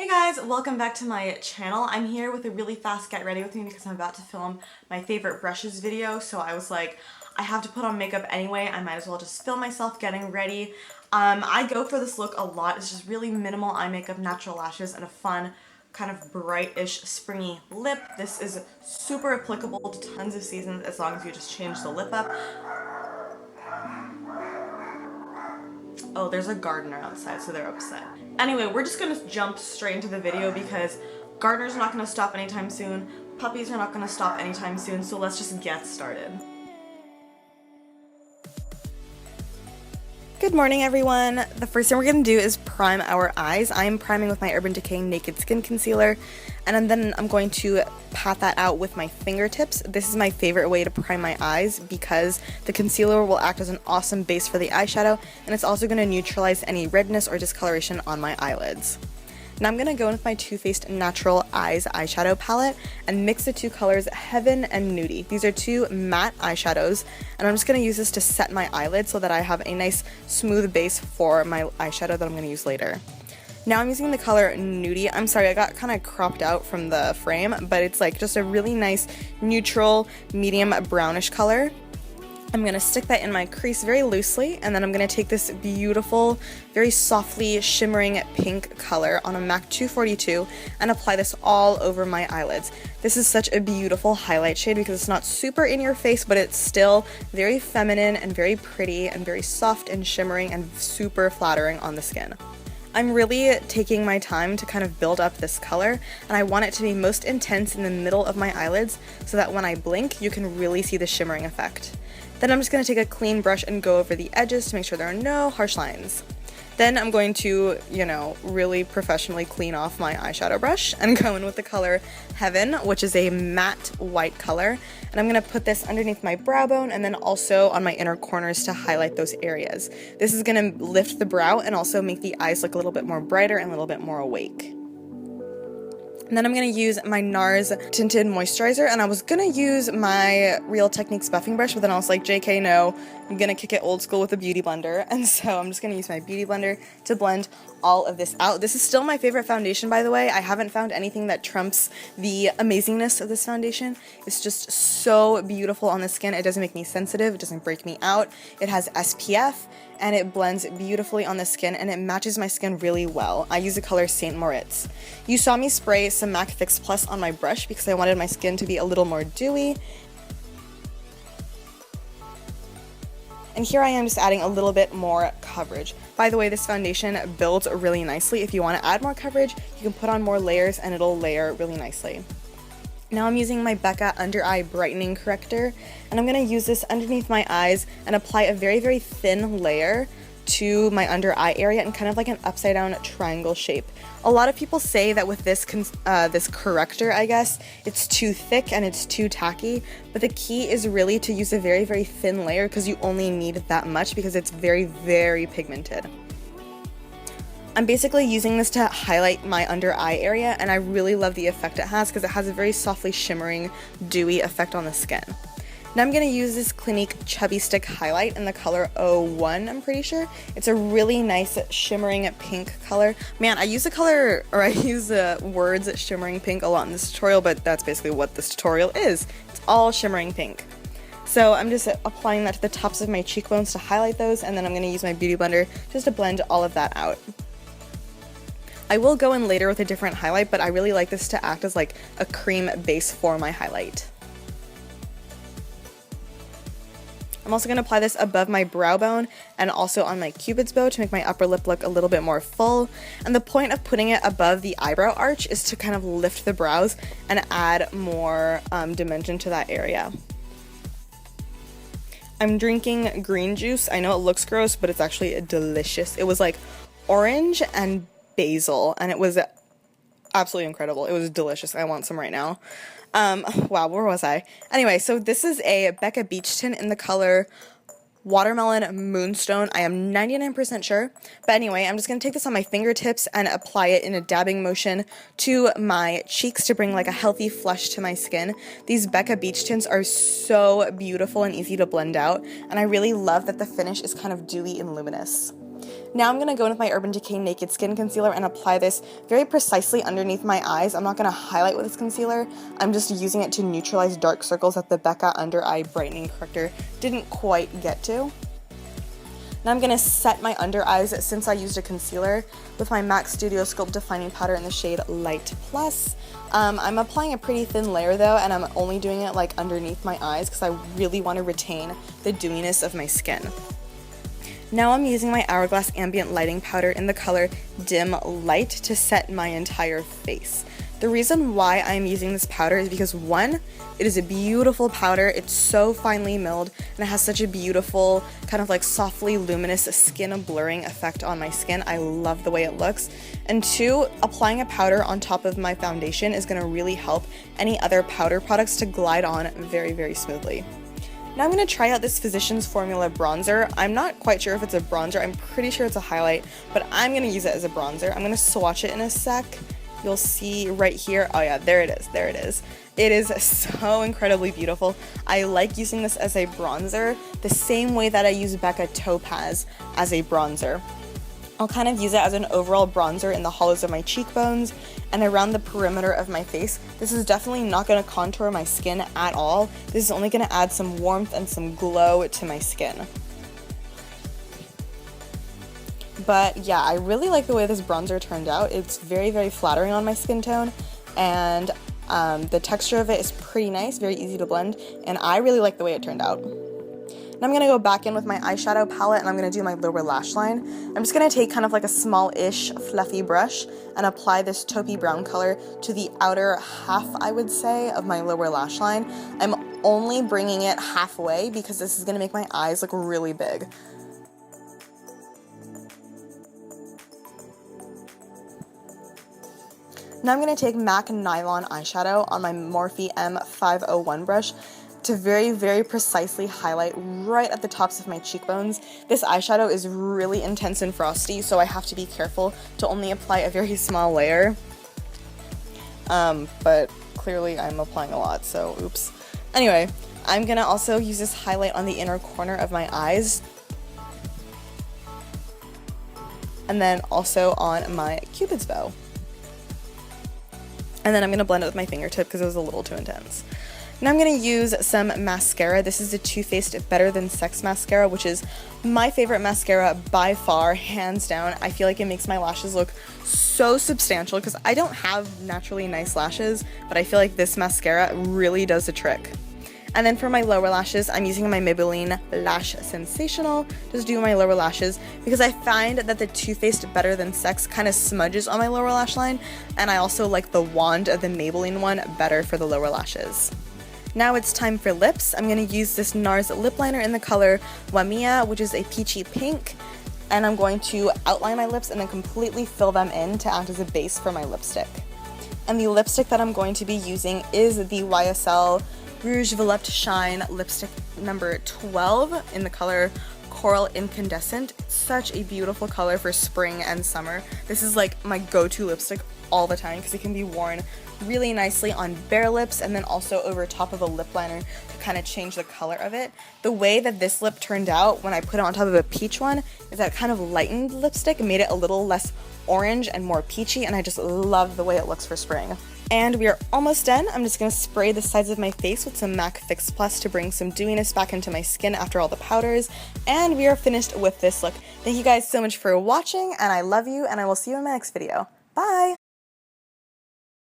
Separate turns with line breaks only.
Hey guys, welcome back to my channel. I'm here with a really fast get ready with me because I'm about to film my favorite brushes video, so I was like, I have to put on makeup anyway, I might as well just film myself getting ready. I go for this look a lot. It's just really minimal eye makeup, natural lashes, and a fun kind of brightish springy lip. This is super applicable to tons of seasons as long as you just change the lip up. Oh, there's a gardener outside, so they're upset. Anyway, we're just gonna jump straight into the video because gardeners are not gonna stop anytime soon, puppies are not gonna stop anytime soon, so let's just get started. Good morning, everyone. The first thing we're going to do is prime our eyes. I'm priming with my Urban Decay Naked Skin Concealer, and then I'm going to pat that out with my fingertips. This is my favorite way to prime my eyes because the concealer will act as an awesome base for the eyeshadow, and it's also going to neutralize any redness or discoloration on my eyelids. Now I'm going to go in with my Too Faced Natural Eyes eyeshadow palette and mix the two colors Heaven and Nudie. These are two matte eyeshadows, and I'm just going to use this to set my eyelids so that I have a nice smooth base for my eyeshadow that I'm going to use later. Now I'm using the color Nudie. I'm sorry, I got kind of cropped out from the frame, but it's like just a really nice neutral medium brownish color. I'm going to stick that in my crease very loosely, and then I'm going to take this beautiful, very softly shimmering pink color on a MAC 242 and apply this all over my eyelids. This is such a beautiful highlight shade because it's not super in your face, but it's still very feminine and very pretty and very soft and shimmering and super flattering on the skin. I'm really taking my time to kind of build up this color, and I want it to be most intense in the middle of my eyelids so that when I blink, you can really see the shimmering effect. Then I'm just going to take a clean brush and go over the edges to make sure there are no harsh lines. Then I'm going to, really professionally clean off my eyeshadow brush and go in with the color Heaven, which is a matte white color. And I'm going to put this underneath my brow bone and then also on my inner corners to highlight those areas. This is going to lift the brow and also make the eyes look a little bit more brighter and a little bit more awake. And then I'm going to use my Nars Tinted Moisturizer, and I was going to use my Real Techniques buffing brush, but then I was like, JK, no, I'm going to kick it old school with a beauty blender, and so I'm just going to use my beauty blender to blend all of this out. This is still my favorite foundation, by the way. I haven't found anything that trumps the amazingness of this foundation. It's just so beautiful on the skin. It doesn't make me sensitive, it doesn't break me out, it has SPF, and it blends beautifully on the skin, and it matches my skin really well. I use the color Saint Moritz. You saw me spray some MAC Fix Plus on my brush because I wanted my skin to be a little more dewy. And here I am just adding a little bit more coverage. By the way, this foundation builds really nicely. If you want to add more coverage, you can put on more layers and it'll layer really nicely. Now I'm using my Becca Under Eye Brightening Corrector, and I'm going to use this underneath my eyes and apply a very, very thin layer to my under eye area in kind of like an upside down triangle shape. A lot of people say that with this corrector, I guess, it's too thick and it's too tacky, but the key is really to use a very, very thin layer because you only need that much because it's very, very pigmented. I'm basically using this to highlight my under eye area, and I really love the effect it has because it has a very softly shimmering, dewy effect on the skin. Now I'm going to use this Clinique Chubby Stick highlight in the color 01, I'm pretty sure. It's a really nice shimmering pink color. Man, I use the words shimmering pink a lot in this tutorial, but that's basically what this tutorial is. It's all shimmering pink. So I'm just applying that to the tops of my cheekbones to highlight those, and then I'm going to use my beauty blender just to blend all of that out. I will go in later with a different highlight, but I really like this to act as like a cream base for my highlight. I'm also going to apply this above my brow bone and also on my cupid's bow to make my upper lip look a little bit more full. And the point of putting it above the eyebrow arch is to kind of lift the brows and add more dimension to that area. I'm drinking green juice. I know it looks gross, but it's actually delicious. It was like orange and basil, and it was absolutely incredible. It was delicious. I want some right now. Wow, where was I? Anyway, so this is a Becca Beach Tint in the color Watermelon Moonstone. I am 99% sure. But anyway, I'm just going to take this on my fingertips and apply it in a dabbing motion to my cheeks to bring like a healthy flush to my skin. These Becca Beach Tints are so beautiful and easy to blend out, and I really love that the finish is kind of dewy and luminous. Now I'm going to go in with my Urban Decay Naked Skin Concealer and apply this very precisely underneath my eyes. I'm not going to highlight with this concealer. I'm just using it to neutralize dark circles that the Becca Under Eye Brightening Corrector didn't quite get to. Now I'm going to set my under eyes, since I used a concealer, with my MAC Studio Sculpt Defining Powder in the shade Light Plus. I'm applying a pretty thin layer though, and I'm only doing it like underneath my eyes because I really want to retain the dewiness of my skin. Now I'm using my Hourglass Ambient Lighting Powder in the color Dim Light to set my entire face. The reason why I'm using this powder is because, one, it is a beautiful powder. It's so finely milled and it has such a beautiful kind of like softly luminous skin blurring effect on my skin. I love the way it looks. And two, applying a powder on top of my foundation is going to really help any other powder products to glide on very, very smoothly. Now I'm going to try out this Physicians Formula bronzer. I'm not quite sure if it's a bronzer. I'm pretty sure it's a highlight, but I'm going to use it as a bronzer. I'm going to swatch it in a sec. You'll see right here. Oh yeah, there it is. There it is. It is so incredibly beautiful. I like using this as a bronzer the same way that I use Becca Topaz as a bronzer. I'll kind of use it as an overall bronzer in the hollows of my cheekbones and around the perimeter of my face. This is definitely not going to contour my skin at all. This is only going to add some warmth and some glow to my skin. But yeah, I really like the way this bronzer turned out. It's very, very flattering on my skin tone, and the texture of it is pretty nice, very easy to blend, and I really like the way it turned out. Now I'm going to go back in with my eyeshadow palette and I'm going to do my lower lash line. I'm just going to take kind of like a small-ish fluffy brush and apply this taupey brown color to the outer half, I would say, of my lower lash line. I'm only bringing it halfway because this is going to make my eyes look really big. Now I'm going to take MAC Nylon eyeshadow on my Morphe M501 brush to very, very precisely highlight right at the tops of my cheekbones. This eyeshadow is really intense and frosty, so I have to be careful to only apply a very small layer. But clearly I'm applying a lot, so oops. Anyway, I'm going to also use this highlight on the inner corner of my eyes, and then also on my Cupid's bow. And then I'm going to blend it with my fingertip because it was a little too intense. Now I'm going to use some mascara. This is the Too Faced Better Than Sex mascara, which is my favorite mascara by far, hands down. I feel like it makes my lashes look so substantial because I don't have naturally nice lashes, but I feel like this mascara really does the trick. And then for my lower lashes, I'm using my Maybelline Lash Sensational to do my lower lashes because I find that the Too Faced Better Than Sex kind of smudges on my lower lash line, and I also like the wand of the Maybelline one better for the lower lashes. Now it's time for lips. I'm going to use this Nars lip liner in the color Wamia, which is a peachy pink, and I'm going to outline my lips and then completely fill them in to act as a base for my lipstick. And the lipstick that I'm going to be using is the YSL Rouge Volupte Shine lipstick number 12 in the color Coral Incandescent. It's such a beautiful color for spring and summer. This is like my go-to lipstick all the time because it can be worn really nicely on bare lips and then also over top of a lip liner to kind of change the color of it. The way that this lip turned out when I put it on top of a peach one is that it kind of lightened the lipstick and made it a little less orange and more peachy, and I just love the way it looks for spring. And we are almost done. I'm just going to spray the sides of my face with some MAC Fix Plus to bring some dewiness back into my skin after all the powders, and we are finished with this look. Thank you guys so much for watching, and I love you, and I will see you in my next video. Bye!